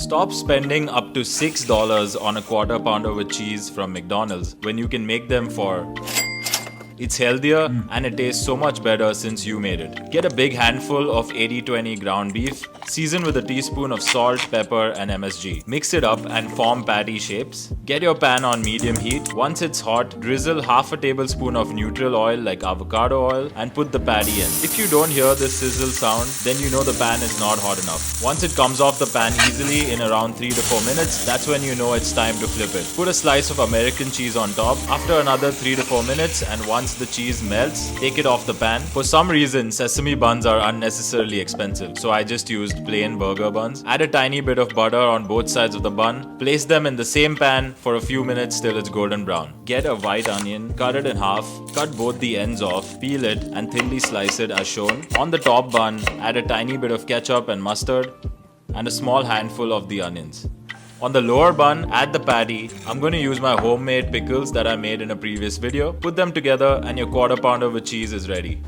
Stop spending up to $6 on a quarter pounder with cheese from McDonald's when you can make them for... It's healthier and it tastes so much better since you made it. Get a big handful of 80-20 ground beef, season with a teaspoon of salt, pepper and MSG. Mix it up and form patty shapes. Get your pan on medium heat. Once it's hot, drizzle half a tablespoon of neutral oil like avocado oil and put the patty in. If you don't hear this sizzle sound, then you know the pan is not hot enough. Once it comes off the pan easily in around 3 to 4 minutes, that's when you know it's time to flip it. Put a slice of American cheese on top. After another 3 to 4 minutes and once the cheese melts, take it off the pan. For some reason, sesame buns are unnecessarily expensive, so I just used plain burger buns. Add a tiny bit of butter on both sides of the bun. Place them in the same pan for a few minutes till it's golden brown. Get a white onion, cut it in half, cut both the ends off, peel it and thinly slice it as shown. On the top bun, add a tiny bit of ketchup and mustard and a small handful of the onions. On the lower bun, add the patty. I'm going to use my homemade pickles that I made in a previous video. Put them together and your quarter pounder with cheese is ready.